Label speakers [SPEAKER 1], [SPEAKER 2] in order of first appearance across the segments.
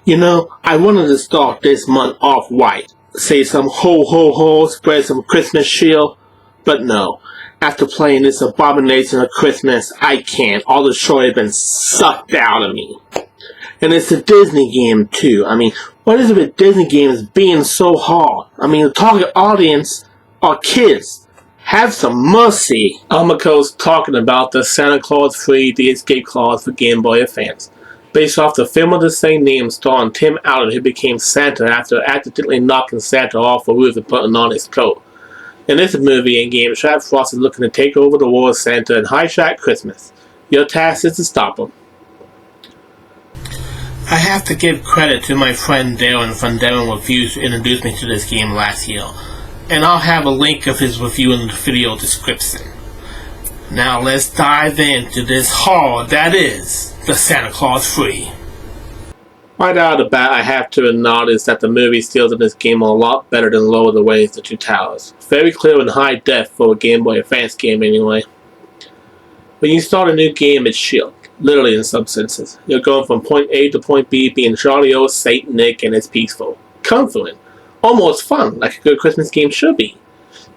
[SPEAKER 1] You know, I wanted to start this month off right. Say some ho ho ho, spread some Christmas cheer, but no. After playing this abomination of Christmas, I can't. All the joy has been sucked out of me. And it's a Disney game too. I mean, what is it with Disney games being so hard? I mean, the target audience are kids. Have some mercy. Almaco's talking about the Santa Claus Free The Escape Clause for Game Boy fans. Based off the film of the same name starring Tim Allen, who became Santa after accidentally knocking Santa off a roof and putting on his coat. In this movie and game, Shaq Frost is looking to take over the world of Santa and hijack Christmas. Your task is to stop him. I have to give credit to my friend Darren from Darren Reviews who introduced me to this game last year, and I'll have a link of his review in the video description. Now let's dive into this horror that is the Santa Claus Free. Right out of the bat, I have to acknowledge that the movie stills in this game are a lot better than Lower the Waves The Two Towers. Very clear and high def for a Game Boy Advance game anyway. When you start a new game, it's chill, literally in some senses. You're going from point A to point B, being jolly old Saint Nick, and it's peaceful, comforting, almost fun, like a good Christmas game should be.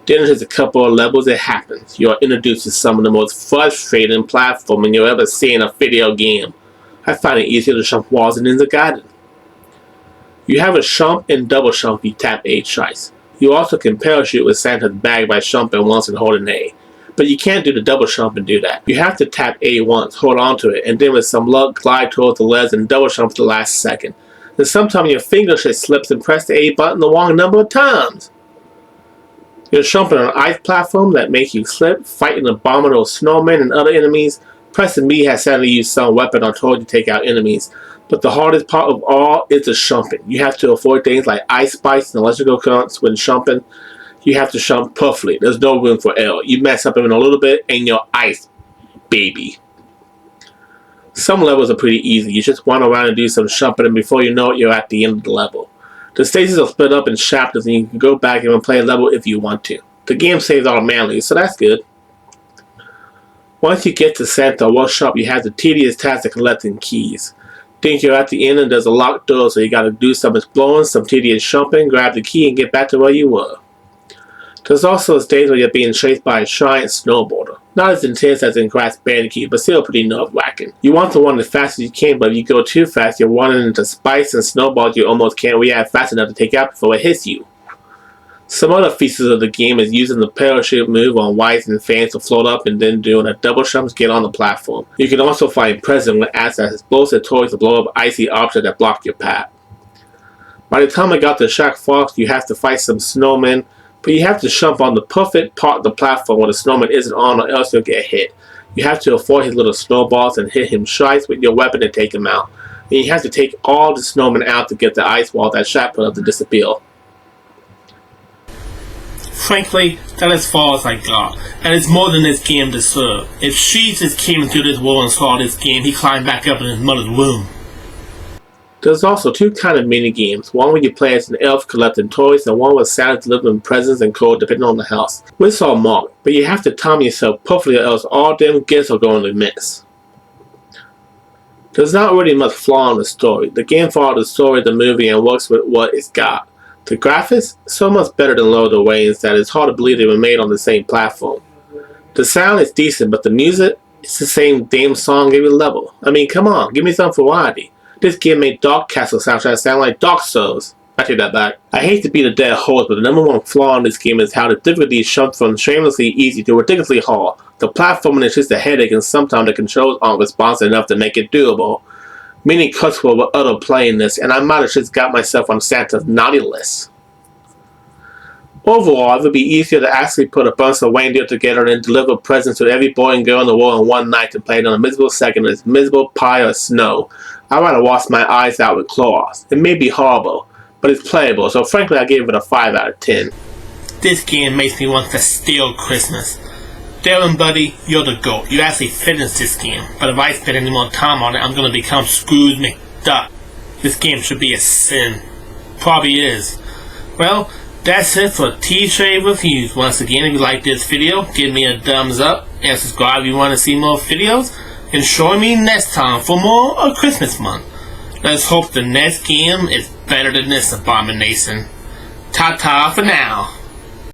[SPEAKER 1] Then there's a couple of levels it happens. You are introduced to some of the most frustrating platforming you'll ever see in a video game. I find it easier to jump walls than in the garden. You have a jump and double jump you tap A twice. You also can parachute with Santa's bag by jumping once and holding A. But you can't do the double jump and do that. You have to tap A once, hold on to it, and then with some luck glide towards the ledge and double jump for the last second. Then sometimes your finger just slips and press the A button the wrong number of times. You're jumping on an ice platform that makes you slip, fighting abominable snowmen and other enemies. Pressing B has suddenly used some weapon or tool to take out enemies. But the hardest part of all is the jumping. You have to avoid things like ice spikes and electrical currents when jumping. You have to jump perfectly. There's no room for error. You mess up even a little bit and you're ice, baby. Some levels are pretty easy. You just run around and do some jumping, and before you know it, you're at the end of the level. The stages are split up in chapters and you can go back and play a level if you want to. The game saves automatically, so that's good. Once you get to Santa Workshop, you have the tedious task of collecting keys. Think you're at the end and there's a locked door, so you gotta do some exploring, some tedious jumping, grab the key and get back to where you were. There's also a stage where you're being chased by a giant snowboarder. Not as intense as in Crash Bandicoot, but still pretty nerve-wracking. You want to run as fast as you can, but if you go too fast, you're running into spikes and snowballs you almost can't react fast enough to take out before it hits you. Some other features of the game is using the parachute move on wires and fans to float up and then doing a double jump to get on the platform. You can also find presents with acts as explosive toys to blow up icy objects that block your path. By the time I got to Shaq Fox, you have to fight some snowmen, but you have to jump on the perfect part of the platform where the snowman isn't on, or else you'll get hit. You have to avoid his little snowballs and hit him twice with your weapon to take him out. And you have to take all the snowmen out to get the ice wall that Shaq put up to disappear. Frankly, that's as far as I got, and it's more than this game deserves. If Jesus came into this world and saw this game, he climbed back up in his mother's womb. There's also two kind of mini games, one where you play as an elf collecting toys and one where Santa delivering presents and code depending on the house. Which are marked, but you have to time yourself perfectly or else all them gifts are going to miss. There's not really much flaw in the story. The game follows the story of the movie and works with what it's got. The graphics, so much better than Lower the Waves that it's hard to believe they were made on the same platform. The sound is decent, but the music, it's the same damn song every level. I mean, come on, give me some variety. This game made Dark Castle soundtrack sound like Dark Souls. I take that back. I hate to be the dead horse, but the number one flaw in this game is how the difficulty jumped from shamelessly easy to ridiculously hard. The platforming is just a headache, and sometimes the controls aren't responsive enough to make it doable. Many cuts were with other playing this, and I might have just got myself on Santa's naughty list. Overall, it would be easier to actually put a bunch of reindeer together and deliver presents to every boy and girl in the world in one night than play it on a miserable second of this miserable pile of snow. I'd rather wash my eyes out with claws. It may be horrible, but it's playable, so frankly I gave it a 5 out of 10. This game makes me want to steal Christmas. Darren, buddy, you're the GOAT. You actually finished this game, but if I spend any more time on it, I'm gonna become Scrooge McDuck. This game should be a sin. Probably is. Well, that's it for TJ Reviews. Once again, if you like this video, give me a thumbs up and subscribe if you want to see more videos. And join me next time for more of Christmas month. Let's hope the next game is better than this abomination. Ta-ta for now.